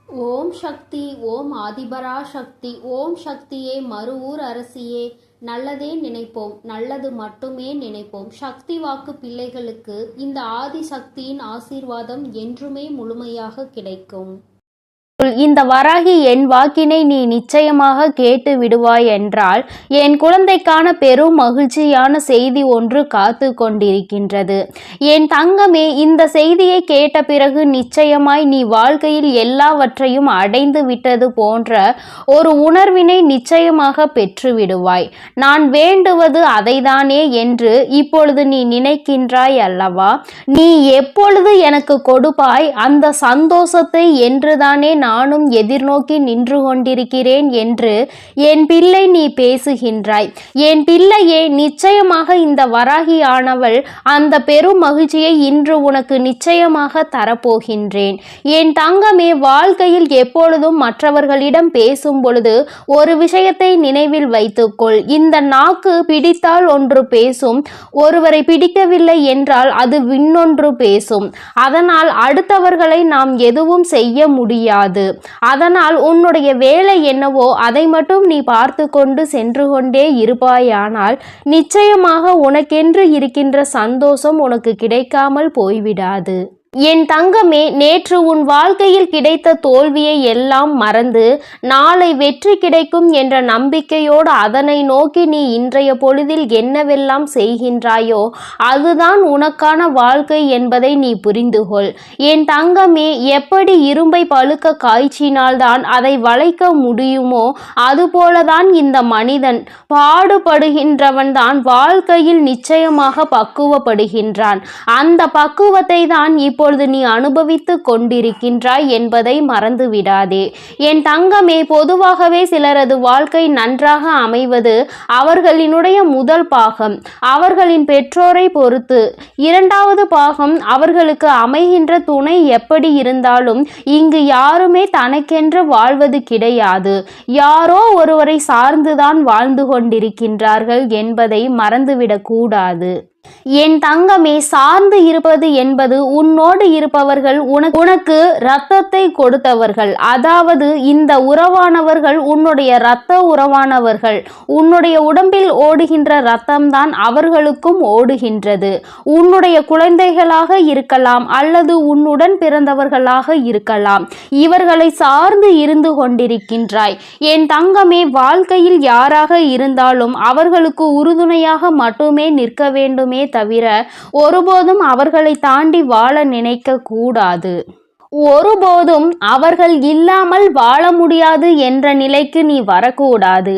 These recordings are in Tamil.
ஓம் சக்தி, ஓம் ஆதிபரா சக்தி, ஓம் சக்தியே, மறுவூர் அரசியே. நல்லதே நினைப்போம், நல்லது மட்டுமே நினைப்போம். சக்தி வாக்கு பிள்ளைகளுக்கு இந்த ஆதிசக்தியின் ஆசீர்வாதம் என்றுமே முழுமையாக கிடைக்கும். இந்த வராகி என் வாக்கினை நீ நிச்சயமாக கேட்டு விடுவாய் என்றால் என் குழந்தைக்கான பெரும் மகிழ்ச்சியான செய்தி ஒன்று காத்து கொண்டிருக்கின்றது. என் தங்கமே, இந்த செய்தியை கேட்ட பிறகு நிச்சயமாய் நீ வாழ்க்கையில் எல்லாவற்றையும் அடைந்து விட்டது போன்ற ஒரு உணர்வினை நிச்சயமாக பெற்று விடுவாய். நான் வேண்டுவது அதைதானே என்று இப்பொழுது நீ நினைக்கின்றாய் அல்லவா? நீ எப்பொழுது எனக்கு கொடுப்பாய் அந்த சந்தோஷத்தை என்றுதானே நானும் எதிர்நோக்கி நின்று கொண்டிருக்கிறேன் என்று என் பிள்ளை நீ பேசுகின்றாய். என் பிள்ளையே, நிச்சயமாக இந்த வராகியானவள் அந்த பெரும் மகிழ்ச்சியை இன்று உனக்கு நிச்சயமாக தரப்போகின்றேன். என் தங்கமே, வாழ்க்கையில் எப்பொழுதும் மற்றவர்களிடம் பேசும் பொழுது ஒரு விஷயத்தை நினைவில் வைத்துக்கொள். இந்த நாக்கு பிடித்தால் ஒன்று பேசும், ஒருவரை பிடிக்கவில்லை என்றால் அது இன்னொன்று பேசும். அதனால் அடுத்தவர்களை நாம் எதுவும் செய்ய முடியாது. அதனால் உன்னுடைய வேலை என்னவோ அதை மட்டும் நீ பார்த்து கொண்டு சென்று கொண்டே இருப்பாயானால் நிச்சயமாக உனக்கென்று இருக்கின்ற சந்தோஷம் உனக்கு கிடைக்காமல் போய்விடாது. என் தங்கமே, நேற்று உன் வாழ்க்கையில் கிடைத்த தோல்வியை எல்லாம் மறந்து நாளை வெற்றி கிடைக்கும் என்ற நம்பிக்கையோடு அதனை நோக்கி நீ இன்றைய பொழுதில் என்னவெல்லாம் செய்கின்றாயோ அதுதான் உனக்கான வாழ்க்கை என்பதை நீ புரிந்துகொள். என் தங்கமே, எப்படி இரும்பை பழுக்க காய்ச்சினால்தான் அதை வளைக்க முடியுமோ அதுபோலதான் இந்த மனிதன் பாடுபடுகின்றவன் தான் வாழ்க்கையில் நிச்சயமாக பக்குவப்படுகின்றான். அந்த பக்குவத்தை தான் இப்பொழுது நீ அனுபவித்து கொண்டிருக்கின்றாய் என்பதை மறந்து விடாதே. என் தங்கமே, பொதுவாகவே சிலரது வாழ்க்கை நன்றாக அமைவது அவர்களினுடைய முதல் பாகம் அவர்களின் பெற்றோரை பொறுத்து, இரண்டாவது பாகம் அவர்களுக்கு அமைகின்ற துணை எப்படி இருந்தாலும் இங்கு யாருமே தனக்கென்று வாழ்வது கிடையாது. யாரோ ஒருவரை சார்ந்துதான் வாழ்ந்து கொண்டிருக்கின்றார்கள் என்பதை மறந்துவிடக் கூடாது. என் தங்கமே, சார்ந்து இருப்பது என்பது உன்னோடு இருப்பவர்கள் உனக்கு இரத்தத்தை கொடுத்தவர்கள். அதாவது இந்த உறவானவர்கள் உன்னுடைய இரத்த உறவானவர்கள். உன்னுடைய உடம்பில் ஓடுகின்ற இரத்தம்தான் அவர்களுக்கும் ஓடுகின்றது. உன்னுடைய குழந்தைகளாக இருக்கலாம் அல்லது உன்னுடன் பிறந்தவர்களாக இருக்கலாம். இவர்களை சார்ந்து இருந்து கொண்டிருக்கின்றாய். என் தங்கமே, வாழ்க்கையில் யாராக இருந்தாலும் அவர்களுக்கு உறுதுணையாக மட்டுமே நிற்க வேண்டும் தவிர ஒருபோதும் அவர்களை தாண்டி வாழ நினைக்க கூடாது. ஒருபோதும் அவர்கள் இல்லாமல் வாழ முடியாது என்ற நிலைக்கு நீ வரக்கூடாது.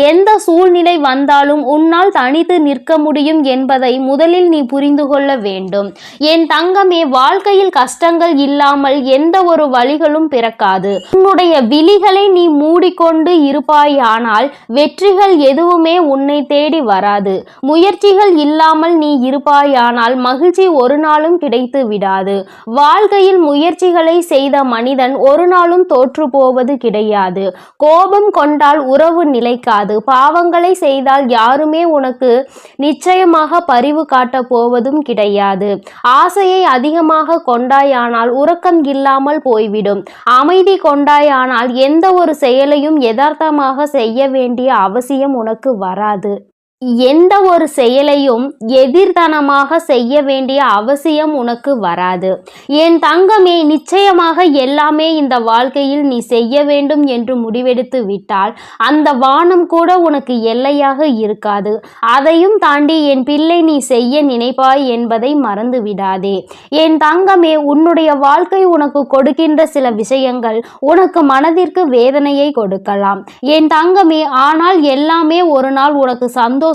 எந்த சூழ்நிலை வந்தாலும் உன்னால் தனித்து நிற்க முடியும் என்பதை முதலில் நீ புரிந்து கொள்ள வேண்டும். என் தங்கமே, வாழ்க்கையில் கஷ்டங்கள் இல்லாமல் எந்த ஒரு வழிகளும் பிறக்காது. உன்னுடைய விழிகளை நீ மூடிக்கொண்டு இருப்பாயானால் வெற்றிகள் எதுவுமே உன்னை தேடி வராது. முயற்சிகள் இல்லாமல் நீ இருப்பாயானால் மகிழ்ச்சி ஒரு நாளும் கிடைத்து விடாது. வாழ்க்கையில் முயற்சிகள் செய்த மனிதன் ஒரு நாளும் தோற்று போவது கிடையாது. கோபம் கொண்டால் உறவு நிலைக்காது. பாவங்களை செய்தால் யாருமே உனக்கு நிச்சயமாக பரிவு காட்ட போவதும் கிடையாது. ஆசையை அதிகமாக கொண்டாயானால் உறக்கம் இல்லாமல் போய்விடும். அமைதி கொண்டாயானால் எந்த ஒரு செயலையும் யதார்த்தமாக செய்ய வேண்டிய அவசியம் உனக்கு வராது. எந்த ஒரு செயலையும் எதிர்தனமாக செய்ய வேண்டிய அவசியம் உனக்கு வராது. என் தங்கமே, நிச்சயமாக எல்லாமே இந்த வாழ்க்கையில் நீ செய்ய வேண்டும் என்று முடிவெடுத்து விட்டால் அந்த வானம் கூட உனக்கு எல்லையாக இருக்காது. அதையும் தாண்டி என் பிள்ளை நீ செய்ய நினைப்பாய் என்பதை மறந்து விடாதே. என் தங்கமே, உன்னுடைய வாழ்க்கை உனக்கு கொடுக்கின்ற சில விஷயங்கள் உனக்கு மனதிற்கு வேதனையை கொடுக்கலாம். என் தங்கமே, ஆனால் எல்லாமே ஒரு நாள் உனக்கு சந்தோஷத்தை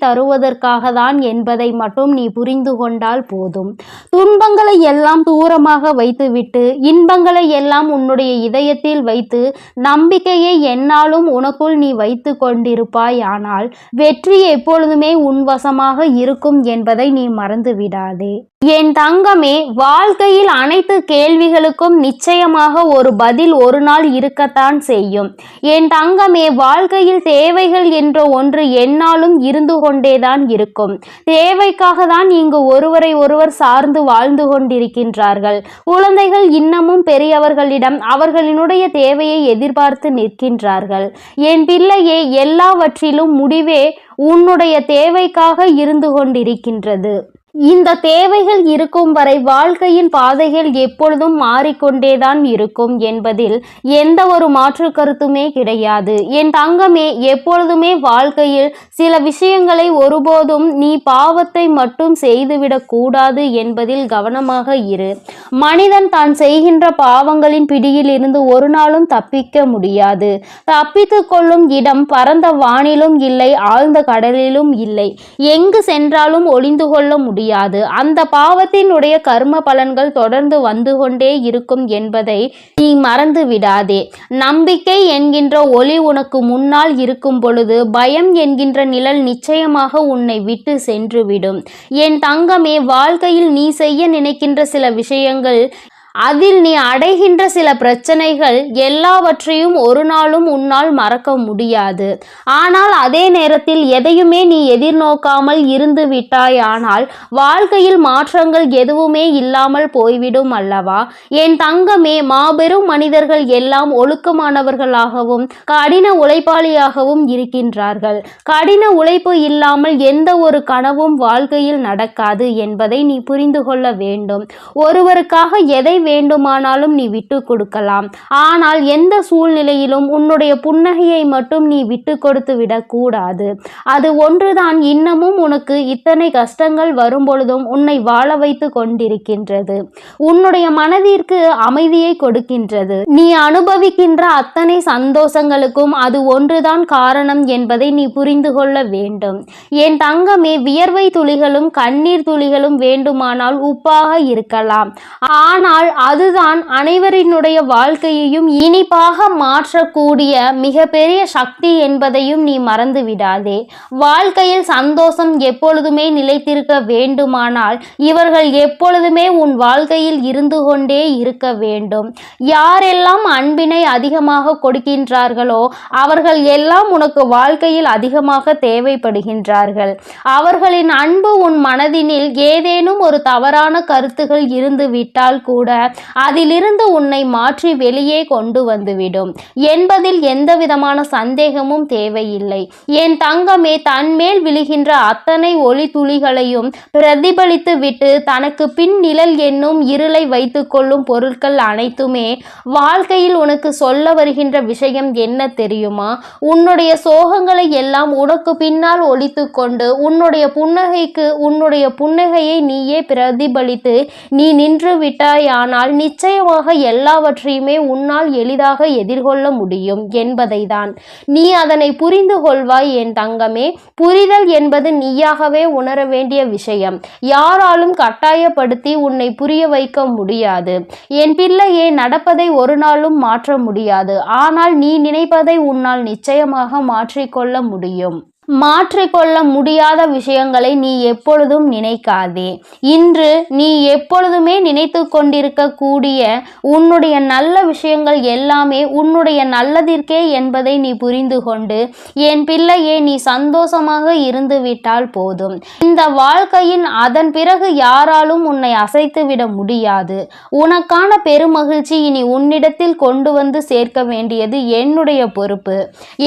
தருவதற்காக தான் என்பதை மட்டும் நீ புரிந்து கொண்டால் போதும். துன்பங்களை எல்லாம் தூரமாக வைத்துவிட்டு இன்பங்களை எல்லாம் உன்னுடைய இதயத்தில் வைத்து நம்பிக்கையை என்னாலும் உனக்குள் நீ வைத்து கொண்டிருப்பாய். ஆனால் வெற்றி எப்பொழுதுமே உன் வசமாக இருக்கும் என்பதை நீ மறந்து விடாதே. என் தங்கமே, வாழ்க்கையில் அனைத்து கேள்விகளுக்கும் நிச்சயமாக ஒரு பதில் ஒரு நாள் இருக்கத்தான் செய்யும். என் தங்கமே, வாழ்க்கையில் தேவைகள் என்ற ஒன்று எந்நாளும் இருந்து கொண்டேதான் இருக்கும். தேவைக்காக தான் இங்கு ஒருவரை ஒருவர் சார்ந்து வாழ்ந்து கொண்டிருக்கின்றார்கள். குழந்தைகள் இன்னமும் பெரியவர்களிடம் அவர்களினுடைய தேவையை எதிர்பார்த்து நிற்கின்றார்கள். என் பிள்ளையே, எல்லாவற்றிலும் முடிவே உன்னுடைய தேவைக்காக இருந்து கொண்டிருக்கின்றது. இந்த தேவைகள் இருக்கும் வரை வாழ்க்கையின் பாதைகள் எப்பொழுதும் மாறிக்கொண்டேதான் இருக்கும் என்பதில் எந்த ஒரு மாற்று கருத்துமே கிடையாது. என் தங்கமே, எப்பொழுதுமே வாழ்க்கையில் சில விஷயங்களை ஒருபோதும் நீ பாவத்தை மட்டும் செய்துவிடக் கூடாது என்பதில் கவனமாக இரு. மனிதன் தான் செய்கின்ற பாவங்களின் பிடியில் இருந்து ஒரு நாளும் தப்பிக்க முடியாது. தப்பித்து கொள்ளும் இடம் பரந்த வானிலும் இல்லை, ஆழ்ந்த கடலிலும் இல்லை. எங்கு சென்றாலும் ஒளிந்து கொள்ள முடியாது. அந்த பாவத்தினுடைய கர்ம பலன்கள் தொடர்ந்து வந்து கொண்டே இருக்கும் என்பதை நீ மறந்து விடாதே. நம்பிக்கை என்கின்ற ஒளி உனக்கு முன்னால் இருக்கும் பொழுது பயம் என்கின்ற நிழல் நிச்சயமாக உன்னை விட்டு சென்றுவிடும். என் தங்கமே, வாழ்க்கையில் நீ செய்ய நினைக்கின்ற சில விஷயங்கள், அதில் நீ அடைகின்ற சில பிரச்சனைகள் எல்லாவற்றையும் ஒரு நாளும் உன்னால் மறக்க முடியாது. ஆனால் அதே நேரத்தில் எதையுமே நீ எதிர்நோக்காமல் இருந்து விட்டாயானால் வாழ்க்கையில் மாற்றங்கள் எதுவுமே இல்லாமல் போய்விடும் அல்லவா? என் தங்கமே, மாபெரும் மனிதர்கள் எல்லாம் ஒழுக்கமானவர்களாகவும் கடின உழைப்பாளியாகவும் இருக்கின்றார்கள். கடின உழைப்பு இல்லாமல் எந்த ஒரு கனவும் வாழ்க்கையில் நடக்காது என்பதை நீ புரிந்து கொள்ள வேண்டும். ஒருவருக்காக எதை வேண்டுமானாலும் நீ விட்டு கொடுக்கலாம். ஆனால் எந்த சூழ்நிலையிலும் உன்னுடைய புன்னகையை மட்டும் நீ விட்டு கொடுத்து விடக்கூடாது. அது ஒன்றுதான் இன்னமும் உனக்கு இத்தனை கஷ்டங்கள் வரும் பொழுதும் உன்னை வாழ வைத்து கொண்டிருக்கின்றது. உன்னுடைய மனதிற்கு அமைதியை கொடுக்கின்றது. நீ அனுபவிக்கின்ற அத்தனை சந்தோஷங்களுக்கும் அது ஒன்றுதான் காரணம் என்பதை நீ புரிந்து கொள்ள வேண்டும். என் தங்கமே, வியர்வை துளிகளும் கண்ணீர் துளிகளும் வேண்டுமானால் உப்பாக இருக்கலாம். ஆனால் அதுதான் அனைவரினுடைய வாழ்க்கையையும் இனிப்பாக மாற்றக்கூடிய மிகப்பெரிய சக்தி என்பதையும் நீ மறந்து விடாதே. வாழ்க்கையில் சந்தோஷம் எப்பொழுதுமே நிலைத்திருக்க வேண்டுமானால் இவர்கள் எப்பொழுதுமே உன் வாழ்க்கையில் இருந்து கொண்டே இருக்க வேண்டும். யாரெல்லாம் அன்பினை அதிகமாக கொடுக்கின்றார்களோ அவர்கள் எல்லாம் உனக்கு வாழ்க்கையில் அதிகமாக தேவைப்படுகின்றார்கள். அவர்களின் அன்பு உன் மனதினில் ஏதேனும் ஒரு தவறான கருத்துகள் இருந்து விட்டால் கூட அதிலிருந்து உன்னை மாற்றி வெளியே கொண்டு வந்துவிடும் என்பதில் எந்தவிதமான சந்தேகமும் தேவையில்லை. என் தங்கமே, தன்மேல் விழுகின்ற அத்தனை ஒளி துளிகளையும் பிரதிபலித்து விட்டு தனக்கு பின் நிழல் என்னும் இருளை வைத்து கொள்ளும் பொருட்கள் அனைத்துமே வாழ்க்கையில் உனக்கு சொல்ல வருகின்ற விஷயம் என்ன தெரியுமா? உன்னுடைய சோகங்களை எல்லாம் உனக்கு பின்னால் ஒழித்து கொண்டு உன்னுடைய புன்னகையை நீயே பிரதிபலித்து நீ நின்று விட்டாயானால் நிச்சயமாக எல்லாவற்றையுமே உன்னால் எளிதாக எதிர்கொள்ள முடியும் என்பதை தான். நீ அதனை புரிந்து கொள்வாய் என் தங்கமே. புரிதல் என்பது நீயாகவே உணர வேண்டிய விஷயம். யாராலும் கட்டாயப்படுத்தி உன்னை புரிய வைக்க முடியாது. என் பிள்ளையே, நடப்பதை ஒரு நாளும் மாற்ற முடியாது. ஆனால் நீ நினைப்பதை உன்னால் நிச்சயமாக மாற்றிக்கொள்ள முடியும். மாற்றிக்கொள்ள முடியாத விஷயங்களை நீ எப்பொழுதும் நினைக்காதே. இன்று நீ எப்பொழுதுமே நினைத்து கொண்டிருக்கக்கூடிய உன்னுடைய நல்ல விஷயங்கள் எல்லாமே உன்னுடைய நல்லதிற்கே என்பதை நீ புரிந்து கொண்டு என் பிள்ளையே, நீ சந்தோஷமாக இருந்து விட்டால் போதும். இந்த வாழ்க்கையின் அதன் பிறகு யாராலும் உன்னை அசைத்துவிட முடியாது. உனக்கான பெருமகிழ்ச்சி இனி உன்னிடத்தில் கொண்டு வந்து சேர்க்க வேண்டியது என்னுடைய பொறுப்பு.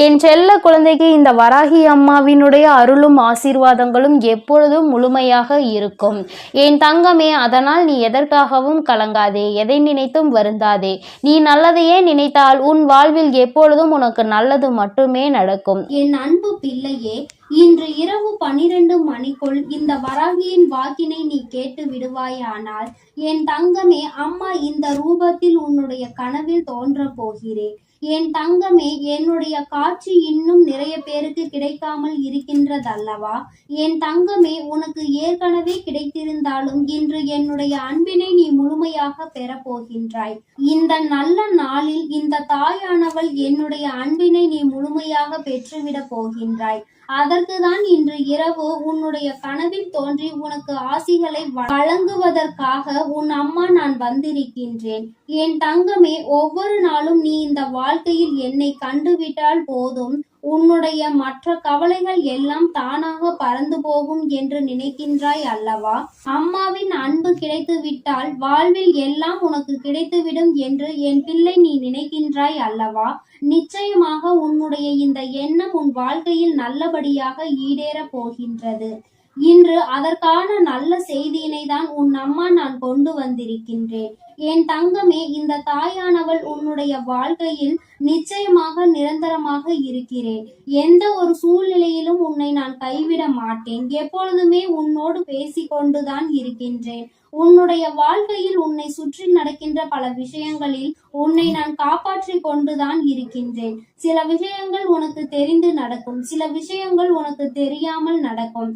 என் செல்ல குழந்தைக்கு இந்த வராகி அம்மாவினுடைய அருளும் ஆசீர்வாதங்களும் எப்பொழுதும் முழுமையாக இருக்கும். என் தங்கமே, அதனால் நீ எதற்காகவும் கலங்காதே, எதை நினைத்தும் வருந்தாதே. நீ நல்லதையே நினைத்தால் உன் வாழ்வில் எப்பொழுதும் உனக்கு நல்லது மட்டுமே நடக்கும். என் அன்பு பிள்ளையே, இன்று இரவு 12 மணிக்குள் இந்த வராகியின் வாக்கினை நீ கேட்டு விடுவாயானால் என் தங்கமே, அம்மா இந்த ரூபத்தில் உன்னுடைய கனவில் தோன்ற போகிறேன். என் தங்கமே, என்னுடைய காட்சி இன்னும் நிறைய பேருக்கு கிடைக்காமல் இருக்கின்றதல்லவா? என் தங்கமே, உனக்கு ஏற்கனவே கிடைத்திருந்தாலும் இன்று என்னுடைய அன்பினை நீ முழுமையாக பெறப்போகின்றாய். இந்த நல்ல நாளில் இந்த தாயானவள் என்னுடைய அன்பினை நீ முழுமையாக பெற்றுவிட போகின்றாய். அதற்குதான் இன்று இரவு உன்னுடைய கனவில் தோன்றி உனக்கு ஆசிகளை வழங்குவதற்காக உன் அம்மா நான் வந்திருக்கின்றேன். என் தங்கமே, ஒவ்வொரு நாளும் நீ இந்த வாழ்க்கையில் என்னை கண்டுவிட்டால் போதும், உன்னுடைய மற்ற கவலைகள் எல்லாம் தானாக பறந்து போகும் என்று நினைக்கின்றாய் அல்லவா? அம்மாவின் அன்பு கிடைத்து விட்டால் வாழ்வில் எல்லாம் உனக்கு கிடைத்துவிடும் என்று என் பிள்ளை நீ நினைக்கின்றாய் அல்லவா? நிச்சயமாக உன்னுடைய இந்த எண்ணம் உன் வாழ்க்கையில் நல்லபடியாக ஈடேறப் போகின்றது. இன்று அதற்கான நல்ல செய்தியினை தான் உன் அம்மா நான் கொண்டு வந்திருக்கின்றேன். என் தங்கமே, இந்த தாயானவள் உன்னுடைய வாழ்க்கையில் நிச்சயமாக நிரந்தரமாக இருக்கிறேன். எந்த ஒரு சூழ்நிலையிலும் உன்னை நான் கைவிட மாட்டேன். எப்பொழுதுமே உன்னோடு பேசிக்கொண்டுதான் இருக்கின்றேன். உன்னுடைய வாழ்க்கையில் உன்னை சுற்றி நடக்கின்ற பல விஷயங்களில் உன்னை நான் காப்பாற்றி கொண்டுதான் இருக்கின்றேன். சில விஷயங்கள் உனக்கு தெரிந்து நடக்கும், சில விஷயங்கள் உனக்கு தெரியாமல் நடக்கும்.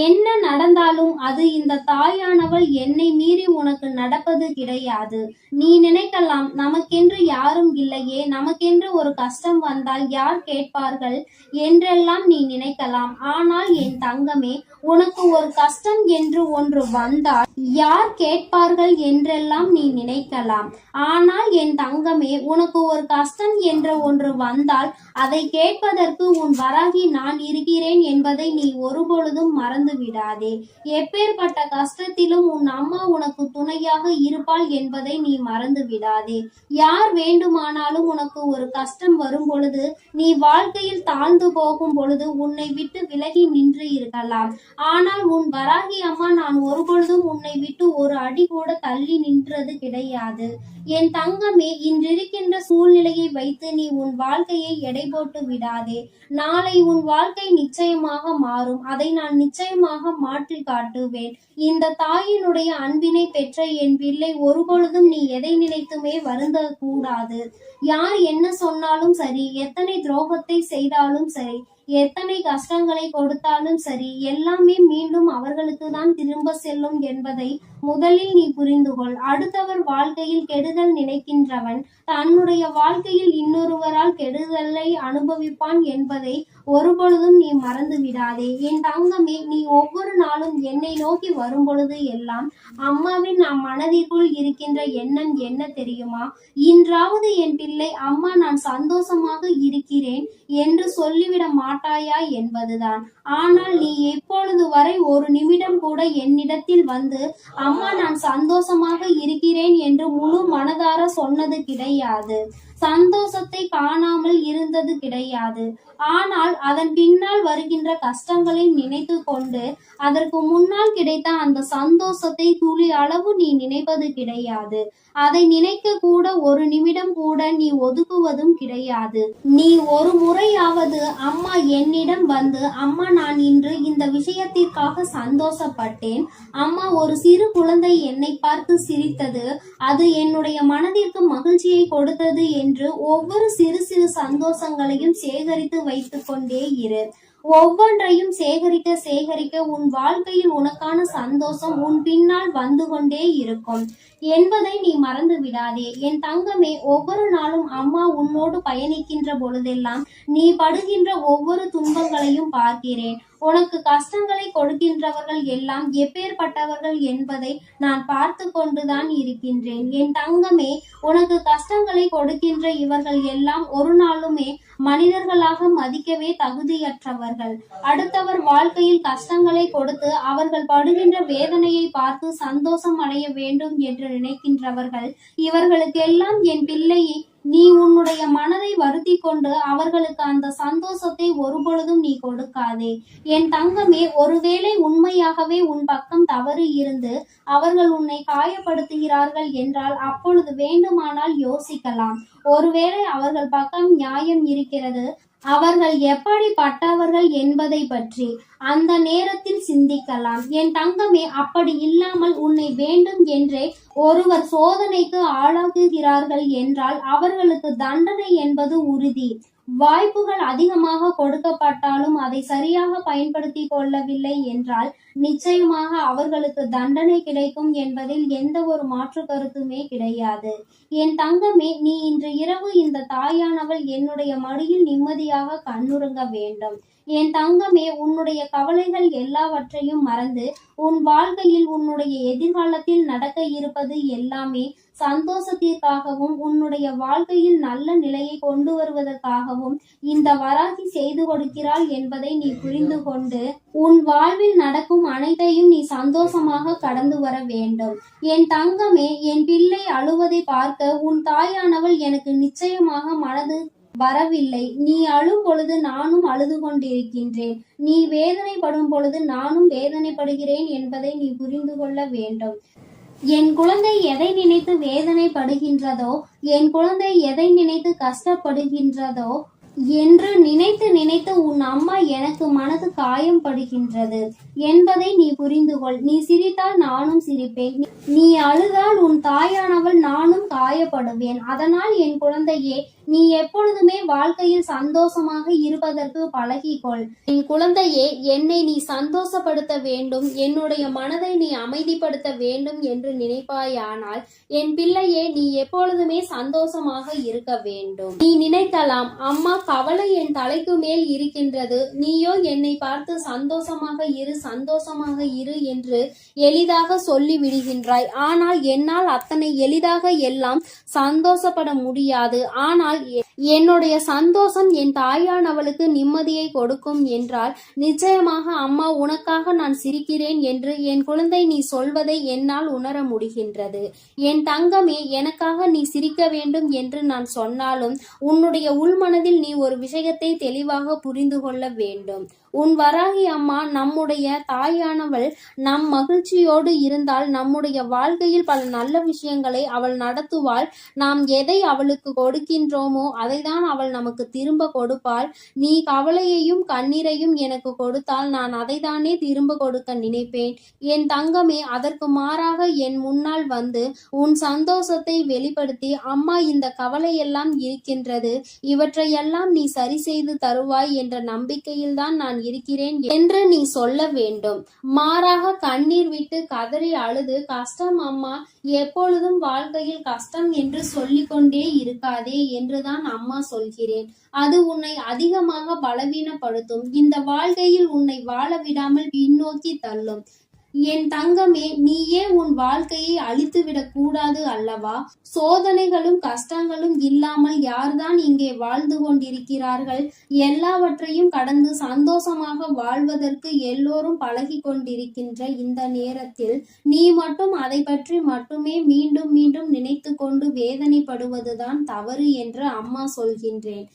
என்ன நடந்தாலும் அது இந்த தாயானவள் என்னை மீறி உனக்கு நடப்பது கிடையாது. நீ நினைக்கலாம், நமக்கென்று யாரும் இல்லையே, நமக்கென்று ஒரு கஷ்டம் வந்தால் யார் கேட்பார்கள் என்றெல்லாம் நீ நினைக்கலாம். ஆனால் என் தங்கமே, உனக்கு ஒரு கஷ்டம் என்று ஒன்று வந்தால் யார் கேட்பார்கள் என்றெல்லாம் நீ நினைக்கலாம். ஆனால் என் தங்கமே, உனக்கு ஒரு கஷ்டம் என்ற ஒன்று வந்தால் அதை கேட்பதற்கு உன் வராகி நான் இருக்கிறேன் என்பதை நீ ஒருபொழுதும் மறந்து விடாதே. எப்பேற்பட்ட கஷ்டத்திலும் உன் அம்மா உனக்கு துணையாக இருப்பாள் என்பதை நீ மறந்து விடாதே. யார் வேண்டுமானாலும் உனக்கு ஒரு கஷ்டம் வரும் பொழுது, நீ வாழ்க்கையில் தாழ்ந்து போகும் பொழுது உன்னை விட்டு விலகி நின்று இருக்கலாம். ஆனால் உன் வராகி அம்மா நான் ஒருபொழுதும் உன்னை விட்டு ஒரு அடி கூட தள்ளி நின்றது கிடையாது. என் தங்கமே, இன்றிருக்கின்ற சூழ்நிலையை வைத்து நீ உன் வாழ்க்கையை எடை போட்டு விடாதே. நாளை உன் வாழ்க்கை நிச்சயமாக மாறும். அதை நான் நிச்சயமாக மாற்றி காட்டுவேன். இந்த தாயினுடைய அன்பினை பெற்ற என் பிள்ளை, ஒருபொழுதும் நீ எதை நினைத்துமே வருந்த கூடாது. யார் என்ன சொன்னாலும் சரி, எத்தனை துரோகத்தை செய்தாலும் சரி, எத்தனை கஷ்டங்களை கொடுத்தாலும் சரி, எல்லாமே மீண்டும் அவர்களுக்கு தான் திரும்ப செல்லும் என்பதை முதலில் நீ புரிந்து கொள். அடுத்தவர் வாழ்க்கையில் கெடுதல் நினைக்கின்றவன் தன்னுடைய வாழ்க்கையில் இன்னொருவரால் கெடுதலை அனுபவிப்பான் என்பதை ஒருபொழுதும் நீ மறந்து விடாதே. என் தங்கமே, நீ ஒவ்வொரு நாளும் என்னை நோக்கி வரும் பொழுது எல்லாம் அம்மாவின் மனதிற்குள் இருக்கின்ற எண்ணம் என்ன தெரியுமா? இன்றாவது என் பிள்ளை, அம்மா நான் சந்தோஷமாக இருக்கிறேன் என்று சொல்லிவிட மாட்டாயா என்பதுதான். ஆனால் நீ எப்பொழுது வரை ஒரு நிமிடம் கூட என்னிடத்தில் வந்து அம்மா நான் சந்தோஷமாக இருக்கிறேன் என்று முழு மனதார சொன்னது கிடையாது. சந்தோஷத்தை காணாமல் இருந்தது கிடையாது. ஆனால் அதன் பின்னால் வருகின்ற கஷ்டங்களை நினைத்து கொண்டு அதற்கு முன்னால் கிடைத்த அந்த சந்தோஷத்தை துளி அளவு நீ நினைப்பது கிடையாது. அதை நினைக்க கூட ஒரு நிமிடம் கூட நீ ஒதுக்குவதும் கிடையாது. நீ ஒரு முறையாவது அம்மா என்னிடம் வந்து, அம்மா நான் இன்று இந்த விஷயத்திற்காக சந்தோஷப்பட்டேன், அம்மா ஒரு சிறு குழந்தை என்னை பார்த்து சிரித்தது, அது என்னுடைய மனதிற்கு மகிழ்ச்சியை கொடுத்தது என்று ஒவ்வொரு சிறு சிறு சந்தோஷங்களையும் சேகரித்து வைத்துக் கொண்டே இரு. ஒவ்வொன்றையும் சேகரிக்க சேகரிக்க உன் வாழ்க்கையில் உனக்கான சந்தோஷம் உன் பின்னால் வந்து கொண்டே இருக்கும் என்பதை நீ மறந்து விடாதே. என் தங்கமே, ஒவ்வொரு நாளும் அம்மா உன்னோடு பயணிக்கின்ற பொழுதெல்லாம் நீ படுகின்ற ஒவ்வொரு துன்பங்களையும் பார்க்கிறேன். உனக்கு கஷ்டங்களை கொடுக்கின்றவர்கள் எல்லாம் எப்பேற்பட்டவர்கள் என்பதை நான் பார்த்து கொண்டுதான் இருக்கின்றேன். என் தங்கமே, உனக்கு கஷ்டங்களை கொடுக்கின்ற இவர்கள் எல்லாம் ஒரு நாளுமே மனிதர்களாக மதிக்கவே தகுதியற்றவர்கள். அடுத்தவர் வாழ்க்கையில் கஷ்டங்களை கொடுத்து அவர்கள் படுகின்ற வேதனையை பார்த்து சந்தோஷம் அடைய வேண்டும் என்று நினைக்கின்றவர்கள். இவர்களுக்கெல்லாம் என் பிள்ளையை நீ உன்னுடைய மனதை வருத்தி கொண்டு அவர்களுக்கு அந்த சந்தோஷத்தை ஒருபொழுதும் நீ கொடுக்காதே. என் தங்கமே, ஒருவேளை உண்மையாகவே உன் பக்கம் தவறு இருந்து அவர்கள் உன்னை காயப்படுத்துகிறார்கள் என்றால் அப்பொழுது வேண்டுமானால் யோசிக்கலாம். ஒருவேளை அவர்கள் பக்கம் நியாயம் இருக்கிறது, அவர்கள் எப்படிப்பட்டவர்கள் என்பதை பற்றி அந்த நேரத்தில் சிந்திக்கலாம். என் தங்கமே, அப்படி இல்லாமல் உன்னை வேண்டும் என்றே ஒருவர் சோதனைக்கு ஆளாக்குகிறார்கள் என்றால் அவர்களுக்கு தண்டனை என்பது உறுதி. வாய்ப்புகள் அதிகமாக கொடுக்கப்பட்டாலும் அதை சரியாக பயன்படுத்தி கொள்ளவில்லை என்றால் நிச்சயமாக அவர்களுக்கு தண்டனை கிடைக்கும் என்பதில் எந்த ஒரு மாற்று கருத்துமே கிடையாது. என் தங்கமே, நீ இன்று இரவு இந்த தாயானவள் என்னுடைய மடியில் நிம்மதியாக கண்ணுறங்க வேண்டும். என் தங்கமே, உன்னுடைய கவலைகள் எல்லாவற்றையும் மறந்து உன் வாழ்க்கையில் உன்னுடைய எதிர்காலத்தில் நடக்க இருப்பது எல்லாமே சந்தோஷத்திற்காகவும் உன்னுடைய வாழ்க்கையில் நல்ல நிலையை கொண்டு வருவதற்காகவும் இந்த வராகி செய்து கொடுக்கிறாள் என்பதை நீ புரிந்து கொண்டு உன் வாழ்வில் நடக்கும் அனைத்தையும் நீ சந்தோஷமாக கடந்து வர வேண்டும். என் தங்கமே, என் பிள்ளை அழுவதை பார்க்க உன் தாயானவள் எனக்கு நிச்சயமாக மனது வரவில்லை. நீ அழும் பொழுது நானும் அழுது கொண்டிருக்கின்றேன். நீ வேதனைப்படும் பொழுது நானும் வேதனைப்படுகிறேன் என்பதை நீ புரிந்து கொள்ள வேண்டும். என் குழந்தை எதை நினைத்து வேதனைப்படுகின்றதோ, என் குழந்தை எதை நினைத்து கஷ்டப்படுகின்றதோ என்று நினைத்து நினைத்து உன் அம்மா எனக்கு மனது காயம் படுகின்றது என்பதை நீ புரிந்து கொள். நீ சிரித்தால் நானும் சிரிப்பேன், நீ அழுதால் உன் தாயானவள் நானும் காயப்படுவேன். அதனால் என் குழந்தையே, நீ எப்பொழுதுமே வாழ்க்கையில் சந்தோஷமாக இருப்பதற்கு பழகிக்கொள். என் குழந்தையே, என்னை நீ சந்தோஷப்படுத்த வேண்டும், என்னுடைய மனதை நீ அமைதிப்படுத்த வேண்டும் என்று நினைப்பாயானால் என் பிள்ளையே, நீ எப்பொழுதுமே சந்தோஷமாக இருக்க வேண்டும். நீ நினைக்கலாம், அம்மா கவலை என் தலைக்கு மேல் இருக்கின்றது, நீயோ என்னை பார்த்து சந்தோஷமாக இரு என்று எளிதாக சொல்லி விடுகின்றாய். ஆனால் என்னால் அத்தனை எளிதாக எல்லாம் சந்தோஷப்பட முடியாது. ஆனால் என்னுடைய சந்தோஷம் என் தாயானவளுக்கு நிம்மதியை கொடுக்கும் என்றால் நிச்சயமாக அம்மா உனக்காக நான் சிரிக்கிறேன் என்று என் குழந்தை நீ சொல்வதை என்னால் உணர முடிகின்றது. என் தங்கமே, எனக்காக நீ சிரிக்க வேண்டும் என்று நான் சொன்னாலும் உன்னுடைய உள்மனதில் நீ ஒரு விஷயத்தை தெளிவாக புரிந்து கொள்ள வேண்டும். உன் வராகி அம்மா நம்முடைய தாயானவள் நம் மகிழ்ச்சியோடு இருந்தால் நம்முடைய வாழ்க்கையில் பல நல்ல விஷயங்களை அவள் நடத்துவாள். நாம் எதை அவளுக்கு கொடுக்கின்றோமோ அதைதான் அவள் நமக்கு திரும்ப கொடுப்பாள். நீ கவலையையும் கண்ணீரையும் எனக்கு கொடுத்தால் நான் அதைத்தானே திரும்ப கொடுக்க நினைப்பேன். என் தங்கமே, அதற்கு மாறாக என் முன்னால் வந்து உன் சந்தோஷத்தை வெளிப்படுத்தி, அம்மா இந்த கவலையெல்லாம் இருக்கின்றது, இவற்றையெல்லாம் நீ சரி செய்து தருவாய் என்ற நம்பிக்கையில்தான் நான் இருக்கிறேன் என்று நீ சொல்ல வேண்டும். மாறாக கண்ணீர் விட்டு கதறி அழுது, கஷ்டம் அம்மா, எப்பொழுதும் வாழ்க்கையில் கஷ்டம் என்று சொல்லிக்கொண்டே இருக்காதே என்றுதான் அம்மா சொல்கிறேன். அது உன்னை அதிகமாக பலவீனப்படுத்தும். இந்த வாழ்க்கையில் உன்னை வாழ விடாமல் பின்னோக்கி தள்ளும். என் தங்கமே, நீயே உன் வாழ்க்கையை அழித்துவிடக் கூடாது அல்லவா? சோதனைகளும் கஷ்டங்களும் இல்லாமல் யார்தான் இங்கே வாழ்ந்து கொண்டிருக்கிறார்கள்? எல்லாவற்றையும் கடந்து சந்தோஷமாக வாழ்வதற்கு எல்லோரும் பழகி கொண்டிருக்கின்ற இந்த நேரத்தில் நீ மட்டும் அதை பற்றி மட்டுமே மீண்டும் மீண்டும் நினைத்து கொண்டு வேதனைப்படுவதுதான் தவறு என்று அம்மா சொல்கின்றேன்.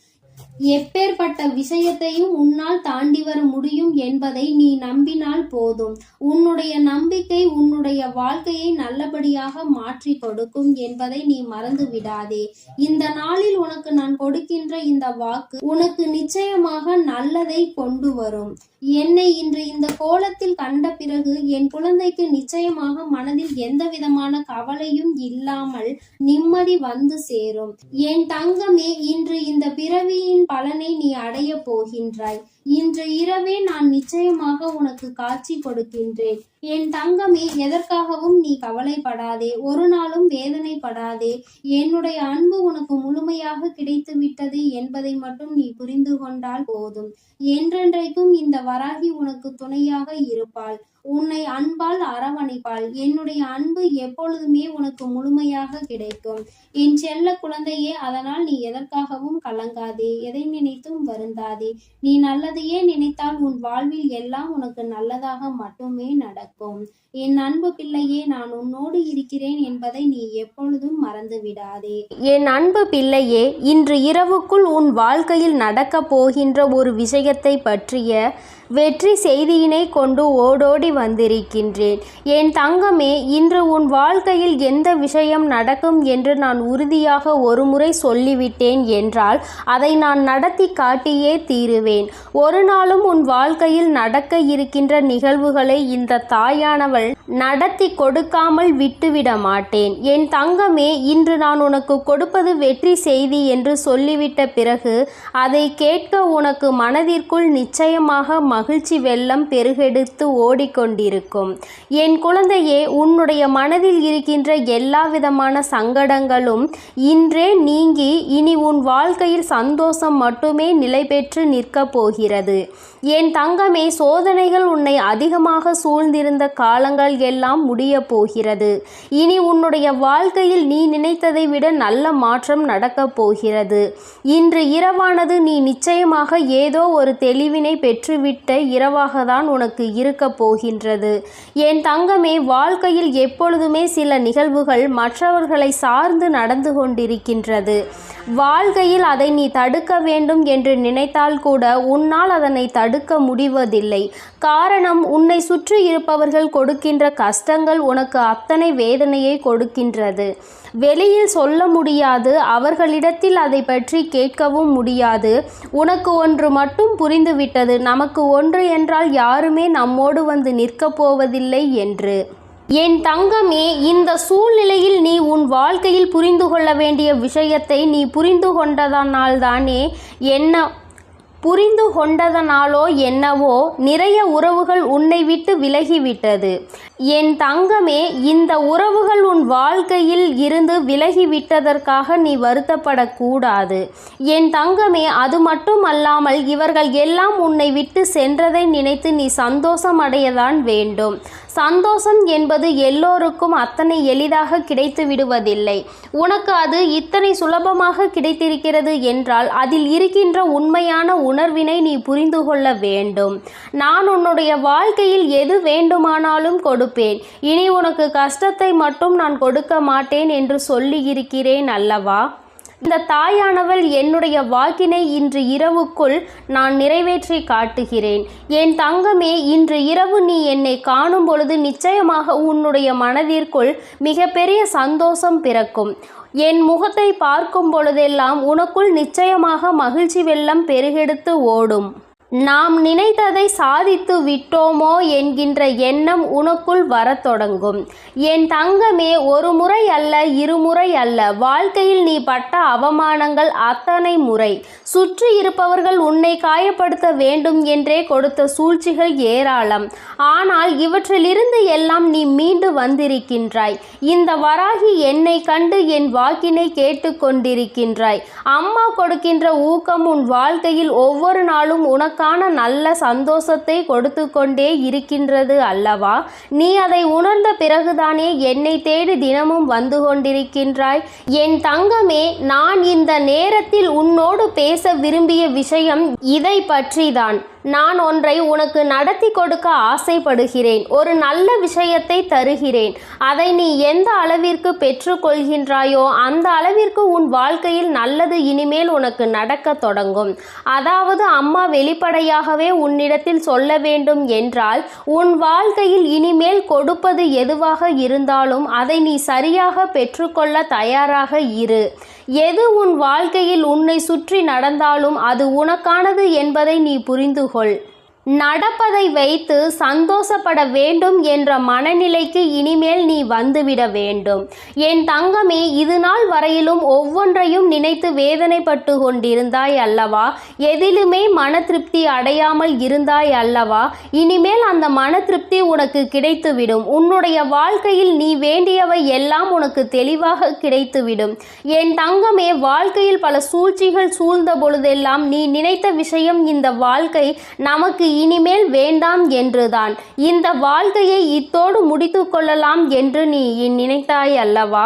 எப்பேற்பட்ட விஷயத்தையும் உன்னால் தாண்டி வர முடியும் என்பதை நீ நம்பினால் போதும். உன்னுடைய நம்பிக்கை உன்னுடைய வாழ்க்கையை நல்லபடியாக மாற்றி கொடுக்கும் என்பதை நீ மறந்து விடாதே. இந்த நாளில் உனக்கு நான் கொடுக்கின்ற இந்த வாக்கு உனக்கு நிச்சயமாக நல்லதை கொண்டு வரும். என்னை இன்று இந்த கோலத்தில் கண்ட பிறகு என் குழந்தைக்கு நிச்சயமாக மனதில் எந்த விதமான கவலையும் இல்லாமல் நிம்மதி வந்து சேரும். என் தங்கமே, இன்று இந்த பிறவியின் பலனை நீ அடைய போகின்றாய். இன்று இரவே நான் நிச்சயமாக உனக்கு காட்சி கொடுக்கின்றேன். என் தங்கமே, எதற்காகவும் நீ கவலைப்படாதே, ஒரு நாளும் வேதனைப்படாதே. என்னுடைய அன்பு உனக்கு முழுமையாக கிடைத்து விட்டது என்பதை மட்டும் நீ புரிந்து கொண்டால் போதும். என்றென்றைக்கும் இந்த வராகி உனக்கு துணையாக இருப்பாள். உன்னை அன்பால் அரவணைப்பாள். என்னுடைய அன்பு எப்பொழுதுமே உனக்கு முழுமையாக கிடைக்கும் என் செல்ல குழந்தையே. அதனால் நீ எதற்காகவும் கலங்காதே, எதை நினைத்தும் வருந்தாதே. நீ நல்லதையே நினைத்தால் உன் வாழ்வில் எல்லாம் உனக்கு நல்லதாக மட்டுமே நடக்கும். என் அன்பு பிள்ளையே, நான் உன்னோடு இருக்கிறேன் என்பதை நீ எப்பொழுதும் மறந்து விடாதே. என் அன்பு பிள்ளையே, இன்று இரவுக்குள் உன் வாழ்க்கையில் நடக்கப் போகின்ற ஒரு விஷயத்தை பற்றிய வெற்றி செய்தியினை கொண்டு ஓடோடி வந்திருக்கின்றேன். என் தங்கமே, இன்று உன் வாழ்க்கையில் எந்த விஷயம் நடக்கும் என்று நான் உறுதியாக ஒருமுறை சொல்லிவிட்டேன் என்றால் அதை நான் நடத்தி காட்டியே தீருவேன். ஒரு நாளும் உன் வாழ்க்கையில் நடக்க இருக்கின்ற நிகழ்வுகளை இந்த தாயானவள் நடத்தி கொடுக்காமல் விட்டுவிட மாட்டேன். என் தங்கமே, இன்று நான் உனக்கு கொடுப்பது வெற்றி செய்தி என்று சொல்லிவிட்ட பிறகு அதை கேட்க உனக்கு மனதிற்குள் நிச்சயமாக மகிழ்ச்சி வெள்ளம் பெருகெடுத்து ஓடிக்கொண்டிருக்கும். என் குழந்தையே, உன்னுடைய மனதில் இருக்கின்ற எல்லா விதமான சங்கடங்களும் இன்றே நீங்கி இனி உன் வாழ்க்கையில் சந்தோஷம் மட்டுமே நிலை பெற்று நிற்கப் போகிறது. என் தங்கமே, சோதனைகள் உன்னை அதிகமாக சூழ்ந்திருந்த காலங்கள் எல்லாம் முடிய போகிறது. இனி உன்னுடைய வாழ்க்கையில் நீ நினைத்ததை விட நல்ல மாற்றம் நடக்கப் போகிறது. இன்று இரவானது நீ நிச்சயமாக ஏதோ ஒரு தெளிவினை பெற்றுவிட்ட இரவாக தான் உனக்கு இருக்க போகின்றது. என் தங்கமே, வாழ்க்கையில் எப்பொழுதுமே சில நிகழ்வுகள் மற்றவர்களை சார்ந்து நடந்து கொண்டிருக்கின்றது. வாழ்க்கையில் அதை நீ தடுக்க வேண்டும் என்று நினைத்தால் கூட உன்னால் அதனை தடுக்க முடிவதில்லை. காரணம், உன்னை சுற்றி இருப்பவர்கள் கொடுக்கின்ற கஷ்டங்கள் உனக்கு அத்தனை வேதனையை கொடுக்கின்றது. வெளியில் சொல்ல முடியாது, அவர்களிடத்தில் அதை பற்றி கேட்கவும் முடியாது. உனக்கு ஒன்று மட்டும் புரிந்துவிட்டது, நமக்கு ஒன்று என்றால் யாருமே நம்மோடு வந்து நிற்கப் போவதில்லை என்று. என் தங்கமே, இந்த சூழ்நிலையில் நீ உன் வாழ்க்கையில் புரிந்து கொள்ள வேண்டிய விஷயத்தை நீ புரிந்து கொண்டதனாலோ என்னவோ நிறைய உறவுகள் உன்னை விட்டு விலகிவிட்டது. என் தங்கமே, இந்த உறவுகள் உன் வாழ்க்கையில் இருந்து விலகிவிட்டதற்காக நீ வருத்தப்படக்கூடாது. என் தங்கமே, அது மட்டும் அல்லாமல் இவர்கள் எல்லாம் உன்னை விட்டு சென்றதை நினைத்து நீ சந்தோஷம் அடையதான் வேண்டும். சந்தோஷம் என்பது எல்லோருக்கும் அத்தனை எளிதாக கிடைத்து விடுவதில்லை. உனக்கு அது இத்தனை சுலபமாக கிடைத்திருக்கிறது என்றால் அதில் இருக்கின்ற உண்மையான உணர்வினை நீ புரிந்து கொள்ள வேண்டும். நான் உன்னுடைய வாழ்க்கையில் எது வேண்டுமானாலும் கொடுப்பேன். இனி உனக்கு கஷ்டத்தை மட்டும் நான் கொடுக்க மாட்டேன் என்று சொல்லியிருக்கிறேன் அல்லவா? இந்த தாயானவள் என்னுடைய வாக்கினை இன்று இரவுக்குள் நான் நிறைவேற்றி காட்டுகிறேன். என் தங்கமே, இன்று இரவு நீ என்னை காணும் பொழுது நிச்சயமாக உன்னுடைய மனதிற்குள் மிகப்பெரிய சந்தோஷம் பிறக்கும். என் முகத்தை பார்க்கும் பொழுதெல்லாம் உனக்குள் நிச்சயமாக மகிழ்ச்சி வெள்ளம் பெருகெடுத்து ஓடும். நாம் நினைத்ததை சாதித்து விட்டோமோ என்கின்ற எண்ணம் உனக்குள் வரத் தொடங்கும். என் தங்கமே, ஒரு முறை அல்ல, இருமுறை அல்ல, வாழ்க்கையில் நீ பட்ட அவமானங்கள் அத்தனை முறை. சுற்றி இருப்பவர்கள் உன்னை காயப்படுத்த வேண்டும் என்றே கொடுத்த சூழ்ச்சிகள் ஏராளம். ஆனால் இவற்றிலிருந்து எல்லாம் நீ மீண்டு வந்திருக்கின்றாய். இந்த வராகி என்னை கண்டு என் வாக்கினை கேட்டு கொண்டிருக்கின்றாய். அம்மா கொடுக்கின்ற ஊக்கம் உன் வாழ்க்கையில் ஒவ்வொரு நாளும் உனக்கு நல்ல சந்தோஷத்தை கொடுத்து கொண்டே இருக்கின்றது அல்லவா? நீ அதை உணர்ந்த பிறகுதானே என்னை தேடி தினமும் வந்து கொண்டிருக்கின்றாய். என் தங்கமே, நான் இந்த நேரத்தில் உன்னோடு பேச விரும்பிய விஷயம் இதை பற்றிதான். நான் ஒன்றை உனக்கு நடத்தி கொடுக்க ஆசைப்படுகிறேன். ஒரு நல்ல விஷயத்தை தருகிறேன். அதை நீ எந்த அளவிற்கு பெற்றுக்கொள்கின்றாயோ அந்த அளவிற்கு உன் வாழ்க்கையில் நல்லது இனிமேல் உனக்கு நடக்க தொடங்கும். அதாவது அம்மா வெளிப்படையாகவே உன்னிடத்தில் சொல்ல வேண்டும் என்றால், உன் வாழ்க்கையில் இனிமேல் கொடுப்பது எதுவாக இருந்தாலும் அதை நீ சரியாக பெற்றுக்கொள்ள தயாராக இரு. எது உன் வாழ்க்கையில் உன்னை சுற்றி நடந்தாலும் அது உனக்கானது என்பதை நீ புரிந்து கொள். நடப்பதை வைத்து சந்தோஷப்பட வேண்டும் என்ற மனநிலைக்கு இனிமேல் நீ வந்துவிட வேண்டும். என் தங்கமே, இது நாள் வரையிலும் ஒவ்வொன்றையும் நினைத்து வேதனைப்பட்டு கொண்டிருந்தாய் அல்லவா? எதிலுமே மன திருப்தி அடையாமல் இருந்தாய் அல்லவா? இனிமேல் அந்த மன திருப்தி உனக்கு கிடைத்துவிடும். உன்னுடைய வாழ்க்கையில் நீ வேண்டியவை எல்லாம் உனக்கு தெளிவாக கிடைத்துவிடும். என் தங்கமே, வாழ்க்கையில் பல சூழ்ச்சிகள் சூழ்ந்த பொழுதெல்லாம் நீ நினைத்த விஷயம், இந்த வாழ்க்கை நமக்கு இனிமேல் வேண்டாம் என்றுதான். இந்த வாழ்க்கையை இத்தோடு முடித்து கொள்ளலாம் என்று நீ நினைத்தாய் அல்லவா?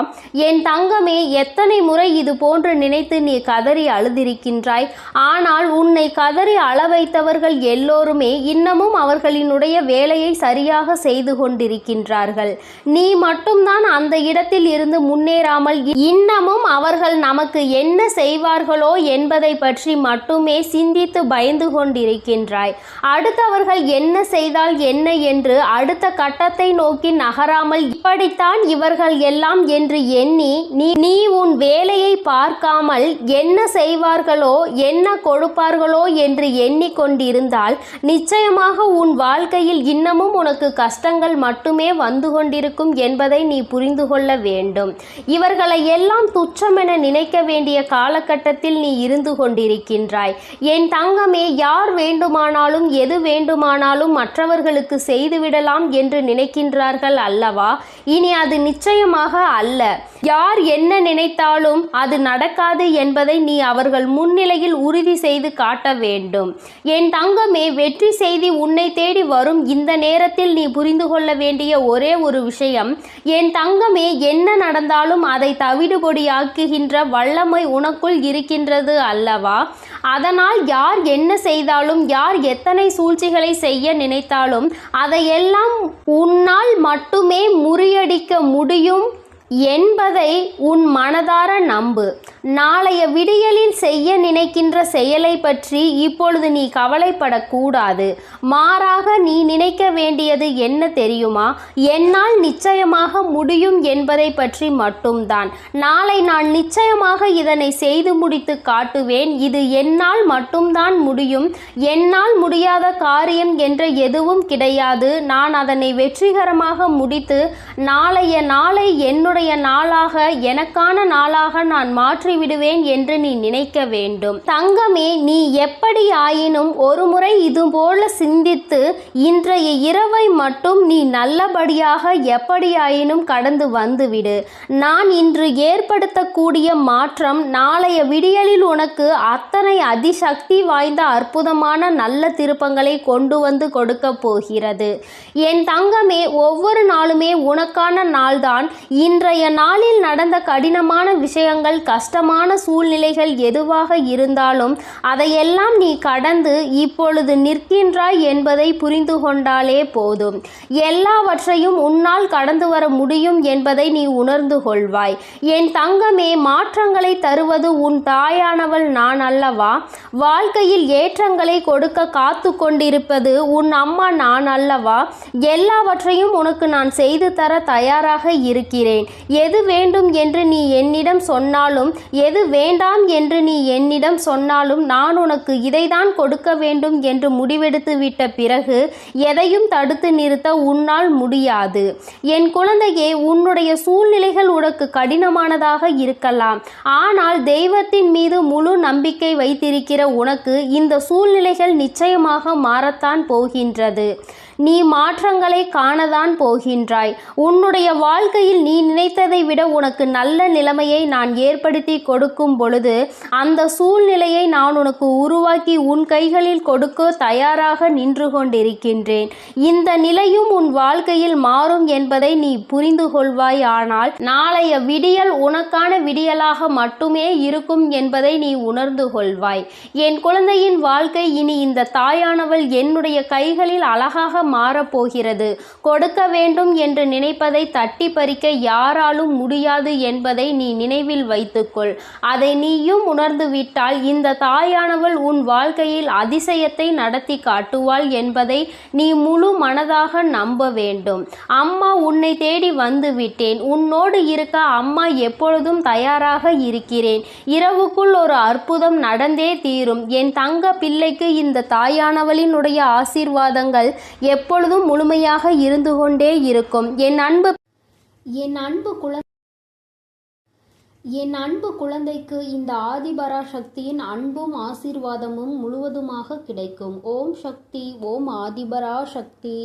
என் தங்கமே, எத்தனை முறை இது போன்று நினைத்து நீ கதறி அழுதிருக்கின்றாய். ஆனால் உன்னை கதறி அள வைத்தவர்கள் எல்லோருமே இன்னமும் அவர்களினுடைய வேலையை சரியாக செய்து கொண்டிருக்கின்றார்கள். நீ மட்டும்தான் அந்த இடத்தில் இருந்து முன்னேறாமல் இன்னமும் அவர்கள் நமக்கு என்ன செய்வார்களோ என்பதை பற்றி மட்டுமே சிந்தித்து பயந்து கொண்டிருக்கின்றாய். அடுத்தவர்கள் என்ன செய்தால் என்ன என்று அடுத்த கட்டத்தை நோக்கி நகராமல் இப்படித்தான் இவர்கள் எல்லாம் என்று எண்ணி நீ உன் வேலையை பார்க்காமல் என்ன செய்வார்களோ என்ன கொடுப்பார்களோ என்று எண்ணிக்கொண்டிருந்தால் நிச்சயமாக உன் வாழ்க்கையில் இன்னமும் உனக்கு கஷ்டங்கள் மட்டுமே வந்து கொண்டிருக்கும் என்பதை நீ புரிந்து கொள்ள வேண்டும். இவர்களை எல்லாம் துச்சமென நினைக்க வேண்டிய காலகட்டத்தில் நீ இருந்து கொண்டிருக்கின்றாய். என் தங்கமே, யார் வேண்டுமானாலும் எது வேண்டுமானாலும் மற்றவர்களுக்கு செய்துவிடலாம் என்று நினைக்கின்றார்கள் அல்லவா? இனி அது நிச்சயமாக அல்ல. யார் என்ன நினைத்தாலும் அது நடக்காது என்பதை நீ அவர்கள் முன்னிலையில் உறுதி செய்து காட்ட வேண்டும். என் தங்கமே, வெற்றி செய்தி உன்னை தேடி வரும் இந்த நேரத்தில் நீ புரிந்து கொள்ள வேண்டிய ஒரே ஒரு விஷயம், என் தங்கமே, என்ன நடந்தாலும் அதை தவிடுபொடியாக்குகின்ற வல்லமை உனக்குள் இருக்கின்றது அல்லவா? அதனால் யார் என்ன செய்தாலும், யார் எத்தனை சூழ்ச்சிகளை செய்ய நினைத்தாலும் அதையெல்லாம் உன்னால் மட்டுமே முறியடிக்க முடியும் என்பதை உன் மனதார நம்பு. நாளைய விடியலில் செய்ய நினைக்கின்ற செயலை பற்றி இப்பொழுது நீ கவலைப்படக்கூடாது. மாறாக நீ நினைக்க வேண்டியது என்ன தெரியுமா? என்னால் நிச்சயமாக முடியும் என்பதை பற்றி மட்டும்தான். நாளை நான் நிச்சயமாக இதனை செய்து முடித்து காட்டுவேன். இது என்னால் மட்டும்தான் முடியும். என்னால் முடியாத காரியம் என்ற எதுவும் கிடையாது. நான் அதனை வெற்றிகரமாக முடித்து நாளைய நாளை என்னுடைய நாளாக, எனக்கான நாளாக நான் மாற்றி விடுவேன் என்று நீ நினைக்க வேண்டும். தங்கமே, நீ எப்படி ஆயினும் ஒரு முறை இதுபோல சிந்தித்து இன்றைய இரவை மட்டும் நீ நல்லபடியாக எப்படியாயினும் கடந்து வந்துவிடு. நான் இன்று ஏற்படுத்தக்கூடிய மாற்றம் நாளைய விடியலில் உனக்கு அத்தனை அதிசக்தி வாய்ந்த அற்புதமான நல்ல திருப்பங்களை கொண்டு வந்து கொடுக்க போகிறது. என் தங்கமே, ஒவ்வொரு நாளுமே உனக்கான நாள்தான். இன்றைய நாளில் நடந்த கடினமான விஷயங்கள், கஷ்டமான சூழ்நிலைகள் எதுவாக இருந்தாலும் அதையெல்லாம் நீ கடந்து இப்பொழுது நிற்கின்றாய் என்பதை புரிந்து கொண்டாலே போதும். எல்லாவற்றையும் உன்னால் கடந்து வர முடியும் என்பதை நீ உணர்ந்து கொள்வாய். என் தங்கமே, மாற்றங்களை தருவது உன் தாயானவள் நான் அல்லவா? வாழ்க்கையில் ஏற்றங்களை கொடுக்க காத்து கொண்டிருப்பது உன் அம்மா நான் அல்லவா? எல்லாவற்றையும் உனக்கு நான் செய்து தர தயாராக இருக்கிறேன். எது வேண்டும் என்று நீ என்னிடம் சொன்னாலும், எது வேண்டாம் என்று நீ என்னிடம் சொன்னாலும், நான் உனக்கு இதைதான் கொடுக்க வேண்டும் என்று முடிவெடுத்து விட்ட பிறகு எதையும் தடுத்து நிறுத்த உன்னால் முடியாது. என் குழந்தையே, உன்னுடைய சூழ்நிலைகள் உனக்கு கடினமானதாக இருக்கலாம். ஆனால் தெய்வத்தின் மீது முழு நம்பிக்கை வைத்திருக்கிற உனக்கு இந்த சூழ்நிலைகள் நிச்சயமாக மாறத்தான் போகின்றது. நீ மாற்றங்களை காணதான் போகின்றாய். உன்னுடைய வாழ்க்கையில் நீ நினைத்ததை விட உனக்கு நல்ல நிலைமையை நான் ஏற்படுத்தி கொடுக்கும் பொழுது அந்த சூழ்நிலையை நான் உனக்கு உருவாக்கி உன் கைகளில் கொடுக்க தயாராக நின்று கொண்டிருக்கின்றேன். இந்த நிலையும் உன் வாழ்க்கையில் மாறும் என்பதை நீ புரிந்து கொள்வாய். ஆனால் நாளைய விடியல் உனக்கான விடியலாக மட்டுமே இருக்கும் என்பதை நீ உணர்ந்து கொள்வாய். என் குழந்தையின் வாழ்க்கை இனி இந்த தாயானவள் என்னுடைய கைகளில் அழகாக மாறப்போகிறது. கொடுக்க வேண்டும் என்று நினைப்பதை தட்டி பறிக்க யாராலும் முடியாது என்பதை நீ நினைவில் வைத்துக்கொள். அதை நீயும் உணர்ந்து விட்டால் இந்த தாயானவள் உன் வாழ்க்கையில் அதிசயத்தை நடத்தி காட்டுவாள் என்பதை நீ முழு மனதாக நம்ப வேண்டும். அம்மா உன்னை தேடி வந்து விட்டேன். உன்னோடு இருக்க அம்மா எப்பொழுதும் தயாராக இருக்கிறேன். இரவுக்குள் ஒரு அற்புதம் நடந்தே தீரும். என் தங்க பிள்ளைக்கு இந்த தாயானவளினுடைய ஆசீர்வாதங்கள் எப்பொழுதும் முழுமையாக இருந்து கொண்டே இருக்கும். என் அன்பு குழந்தைக்கு இந்த ஆதிபராசக்தியின் அன்பும் ஆசீர்வாதமும் முழுவதுமாக கிடைக்கும். ஓம் சக்தி, ஓம் ஆதிபராசக்தி.